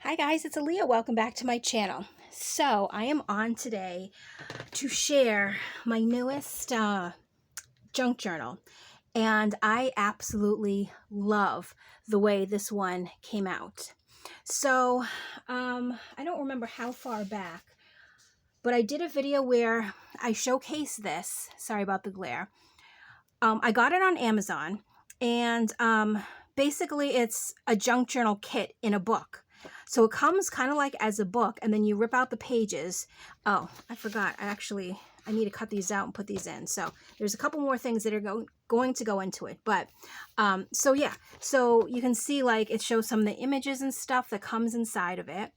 Hi guys, it's Alia. Welcome back to my channel. So I am on today to share my newest junk journal, and I absolutely love the way this one came out. So I don't remember how far back, but I did a video where I showcased this. Sorry about the glare. I got it on Amazon, and basically it's a junk journal kit in a book. So it comes kind of like as a book, and then you rip out the pages. Oh, I forgot. I need to cut these out and put these in. So there's a couple more things that are going to go into it. But so yeah, so you can see like it shows some of the images and stuff that comes inside of it.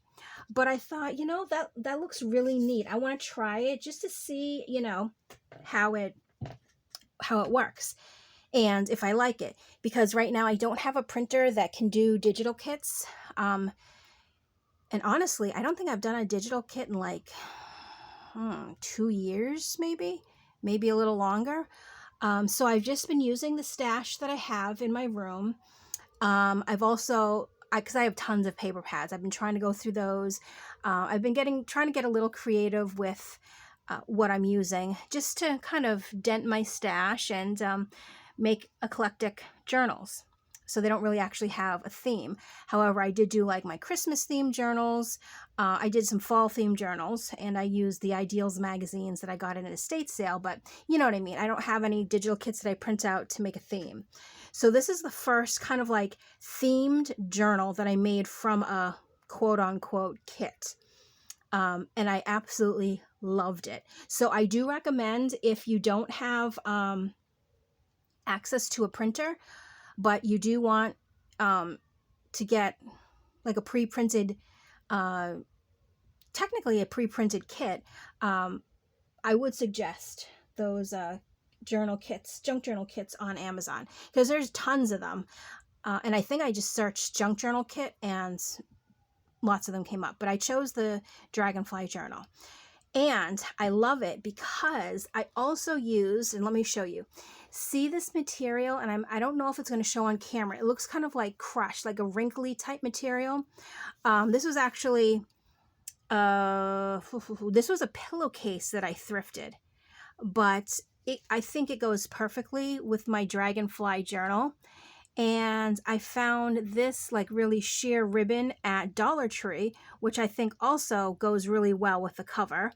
But I thought, that looks really neat. I want to try it just to see, how it works and if I like it, because right now I don't have a printer that can do digital kits. And honestly, I don't think I've done a digital kit in like 2 years, maybe a little longer. So I've just been using the stash that I have in my room. I've also, because I have tons of paper pads, I've been trying to go through those. I've been trying to get a little creative with what I'm using, just to kind of dent my stash and make eclectic journals. So they don't really actually have a theme. However, I did do like my Christmas themed journals. I did some fall themed journals, and I used the Ideals magazines that I got in an estate sale, but you know what I mean. I don't have any digital kits that I print out to make a theme. So this is the first kind of like themed journal that I made from a quote unquote kit. And I absolutely loved it. So I do recommend, if you don't have access to a printer, but you do want to get like a pre-printed, technically a pre-printed kit, I would suggest those journal kits, junk journal kits on Amazon, because there's tons of them. And I think I just searched junk journal kit and lots of them came up, but I chose the Dragonfly journal. And I love it because I also used, and let me show you, see this material, and I don't know if it's going to show on camera. It looks kind of like crushed, like a wrinkly type material. This was actually, this was a pillowcase that I thrifted, but I think it goes perfectly with my Dragonfly journal. And I found this like really sheer ribbon at Dollar Tree, which I think also goes really well with the cover.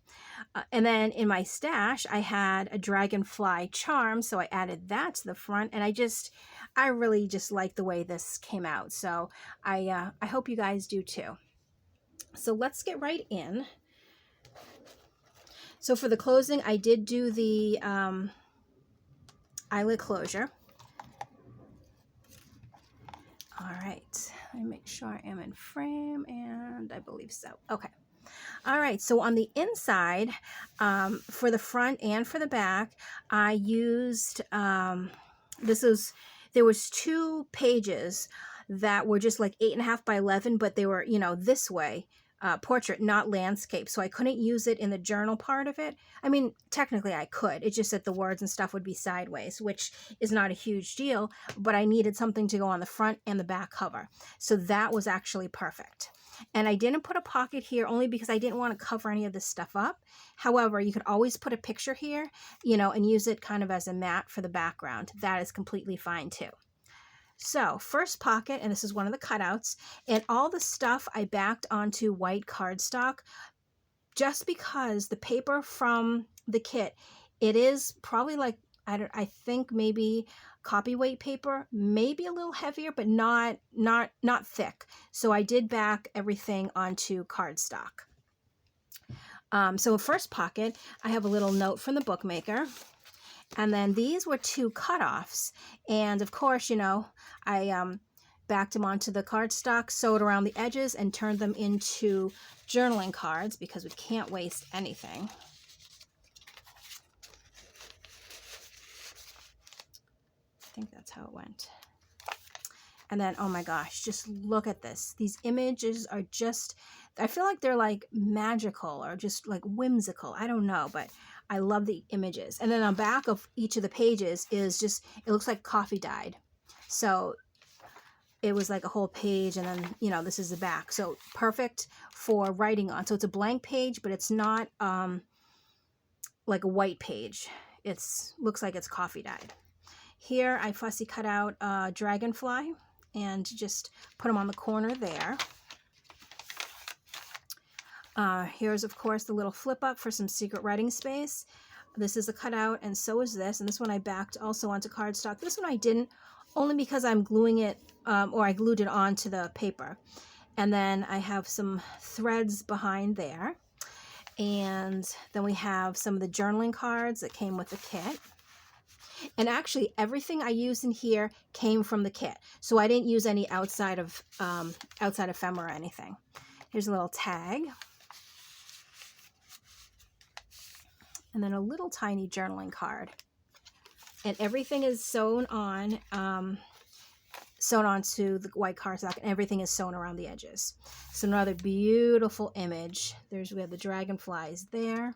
And then in my stash, I had a Dragonfly charm, so I added that to the front. And I really just like the way this came out. So I hope you guys do too. So let's get right in. So for the closing, I did do the eyelid closure. All right, let me make sure I am in frame, and I believe so. Okay. All right, so on the inside, for the front and for the back, I used, there was 2 pages that were just like 8.5 by 11, but they were, this way. Portrait, not landscape, so I couldn't use it in the journal part of it. I mean, technically I could. It's just that the words and stuff would be sideways, which is not a huge deal, but I needed something to go on the front and the back cover. So that was actually perfect. And I didn't put a pocket here only because I didn't want to cover any of this stuff up. However, you could always put a picture here, and use it kind of as a mat for the background. That is completely fine too. So first pocket, and this is one of the cutouts, and all the stuff I backed onto white cardstock just because the paper from the kit, it is probably like, I think maybe copyweight paper, maybe a little heavier, but not thick. So I did back everything onto cardstock. So first pocket, I have a little note from the bookmaker. And then these were 2 cutoffs. And of course, I backed them onto the cardstock, sewed around the edges, and turned them into journaling cards because we can't waste anything. I think that's how it went. And then, oh my gosh, just look at this. These images are just, I feel like they're like magical or just like whimsical. I don't know, but I love the images. And then on the back of each of the pages is just, it looks like coffee dyed. So it was like a whole page, and then, you know, this is the back. So perfect for writing on. So it's a blank page, but it's not like a white page. It's looks like it's coffee dyed. Here I fussy cut out Dragonfly and just put them on the corner there. Here's, of course, the little flip up for some secret writing space. This is a cutout, and so is this. And this one I backed also onto cardstock. This one I didn't, only because I'm gluing it, or I glued it onto the paper. And then I have some threads behind there. And then we have some of the journaling cards that came with the kit. And actually, everything I used in here came from the kit. So I didn't use any outside of ephemera or anything. Here's a little tag. And then a little tiny journaling card. And everything is sewn on, sewn onto the white cardstock, and everything is sewn around the edges. So another beautiful image. We have the dragonflies there.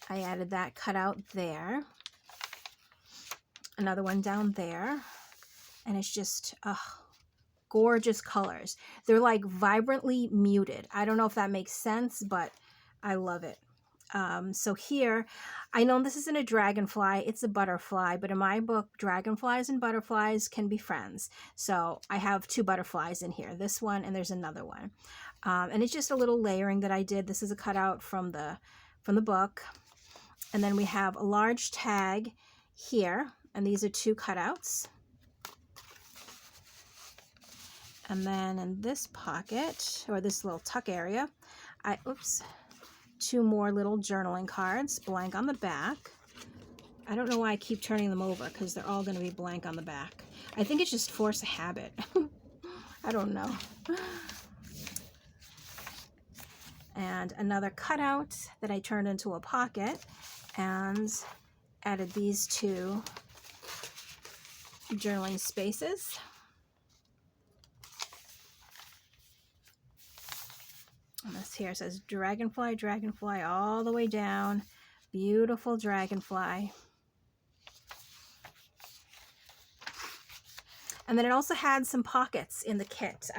I added that cutout there. Another one down there. And it's just gorgeous colors. They're like vibrantly muted. I don't know if that makes sense, but I love it. So here, I know this isn't a dragonfly, it's a butterfly, but in my book, dragonflies and butterflies can be friends. So I have two butterflies in here, this one and there's another one. And it's just a little layering that I did. This is a cutout from the book. And then we have a large tag here, and these are two cutouts. And then in this pocket, or this little tuck area, two more little journaling cards, blank on the back. I don't know why I keep turning them over, because they're all going to be blank on the back. I think it's just force a habit. I don't know. And another cutout that I turned into a pocket and added these two journaling spaces. And this here says dragonfly, dragonfly all the way down. Beautiful dragonfly. And then it also had some pockets in the kit.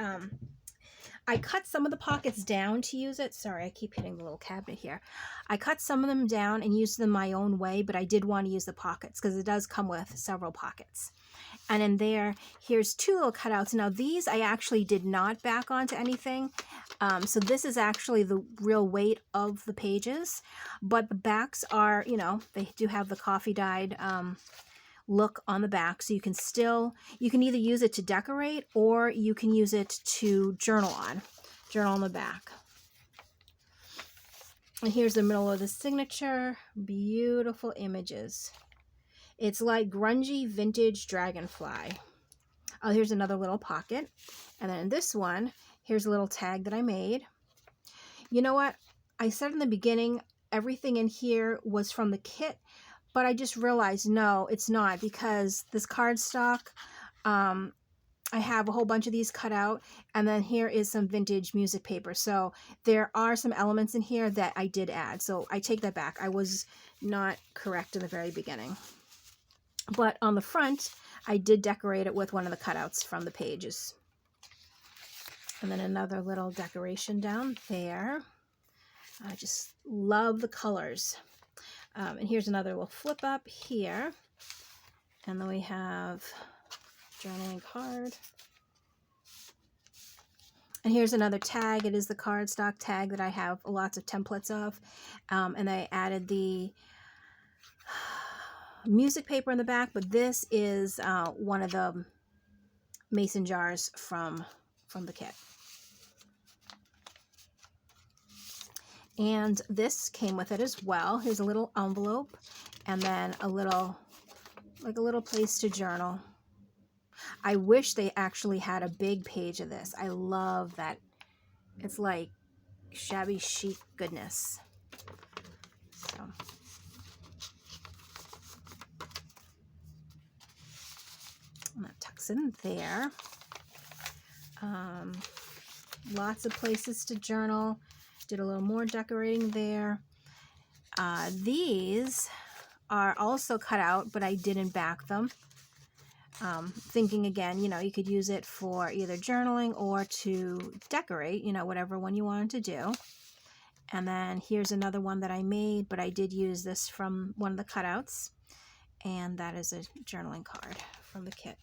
I cut some of the pockets down to use it. Sorry, I keep hitting the little cabinet here. I cut some of them down and used them my own way, but I did want to use the pockets because it does come with several pockets. And in there, here's two little cutouts. Now these I actually did not back onto anything. So this is actually the real weight of the pages, but the backs are, you know, they do have the coffee dyed look on the back. So you can either use it to decorate or you can use it to journal on the back. And here's the middle of the signature. Beautiful images. It's like grungy vintage dragonfly. Oh, here's another little pocket. And then in this one, here's a little tag that I made. You know what? I said in the beginning, everything in here was from the kit, but I just realized, no, it's not, because this cardstock, I have a whole bunch of these cut out, and then here is some vintage music paper. So there are some elements in here that I did add. So I take that back. I was not correct in the very beginning. But on the front, I did decorate it with one of the cutouts from the pages. And then another little decoration down there. I just love the colors. And here's another little flip up here. And then we have journaling card. And here's another tag. It is the cardstock tag that I have lots of templates of. And I added the music paper in the back, but this is one of the mason jars from the kit. And this came with it as well. Here's a little envelope and then a little place to journal. I wish they actually had a big page of this. I love that. It's like shabby chic goodness. So and that tucks in there. Lots of places to journal. Did a little more decorating there. These are also cut out, but I didn't back them. thinking again, you know, you could use it for either journaling or to decorate, you know, whatever one you wanted to do. And then here's another one that I made, but I did use this from one of the cutouts. And that is a journaling card from the kit.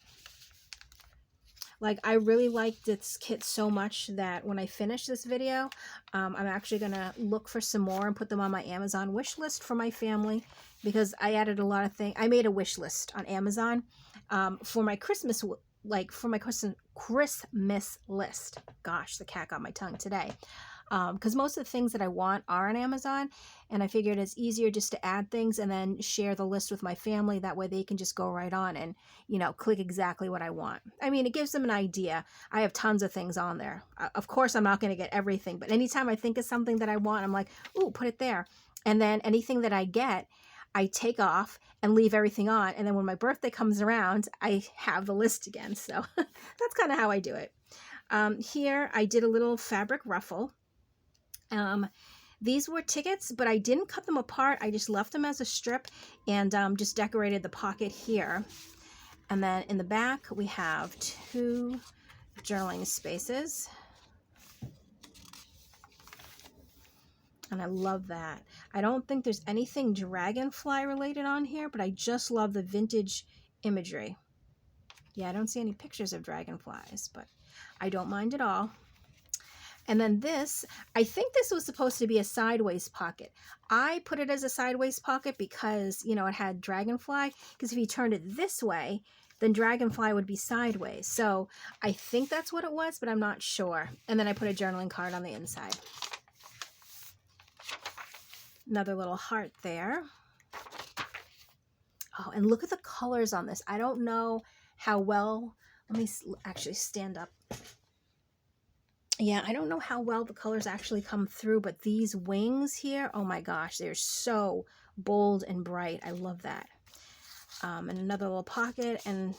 Like, I really liked this kit so much that when I finish this video, I'm actually going to look for some more and put them on my Amazon wish list for my family, because I added a lot of things. I made a wish list on Amazon for my Christmas, Christmas list. Gosh, the cat got my tongue today. Because most of the things that I want are on Amazon, and I figured it's easier just to add things and then share the list with my family. That way they can just go right on and, you know, click exactly what I want. I mean, it gives them an idea. I have tons of things on there. Of course, I'm not going to get everything, but anytime I think of something that I want, I'm like, ooh, put it there. And then anything that I get, I take off and leave everything on. And then when my birthday comes around, I have the list again. So that's kind of how I do it. Here, I did a little fabric ruffle. These were tickets, but I didn't cut them apart. I just left them as a strip and just decorated the pocket here. And then in the back, we have 2 journaling spaces. And I love that. I don't think there's anything Dragonfly related on here, but I just love the vintage imagery. Yeah, I don't see any pictures of dragonflies, but I don't mind at all. And then this, I think this was supposed to be a sideways pocket. I put it as a sideways pocket because, you know, it had Dragonfly. Because if you turned it this way, then Dragonfly would be sideways. So I think that's what it was, but I'm not sure. And then I put a journaling card on the inside. Another little heart there. Oh, and look at the colors on this. I don't know how well, let me actually stand up. Yeah, I don't know how well the colors actually come through, but these wings here, oh my gosh, they're so bold and bright. I love that. And another little pocket, and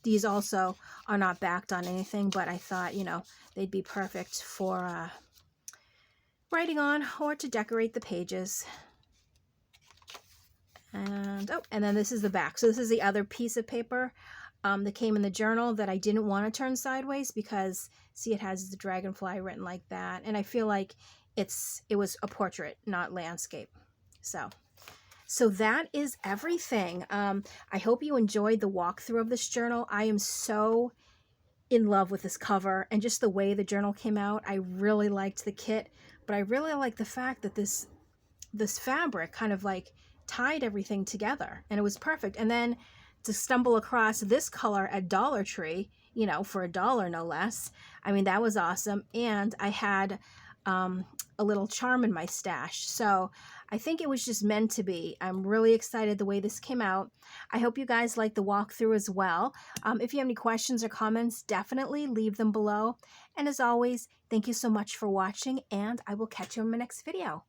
these also are not backed on anything, but I thought, you know, they'd be perfect for writing on or to decorate the pages. And, oh, and then this is the back. So this is the other piece of paper that came in the journal that I didn't want to turn sideways because, see, it has the dragonfly written like that. And I feel like it was a portrait, not landscape. So that is everything. I hope you enjoyed the walkthrough of this journal. I am so in love with this cover and just the way the journal came out. I really liked the kit, but I really like the fact that this fabric kind of like tied everything together, and it was perfect. And then to stumble across this color at Dollar Tree, you know, for $1 no less, I mean, that was awesome. And I had a little charm in my stash, so I think it was just meant to be. I'm really excited the way this came out. I hope you guys like the walkthrough as well. If you have any questions or comments, definitely leave them below. And as always, thank you so much for watching, and I will catch you in my next video.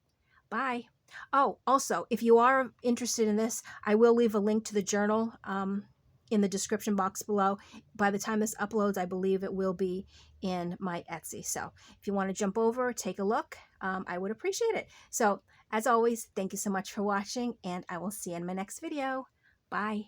Bye. Oh, also, if you are interested in this, I will leave a link to the journal in the description box below. By the time this uploads, I believe it will be in my Etsy. So if you want to jump over, take a look, I would appreciate it. So as always, thank you so much for watching, and I will see you in my next video. Bye.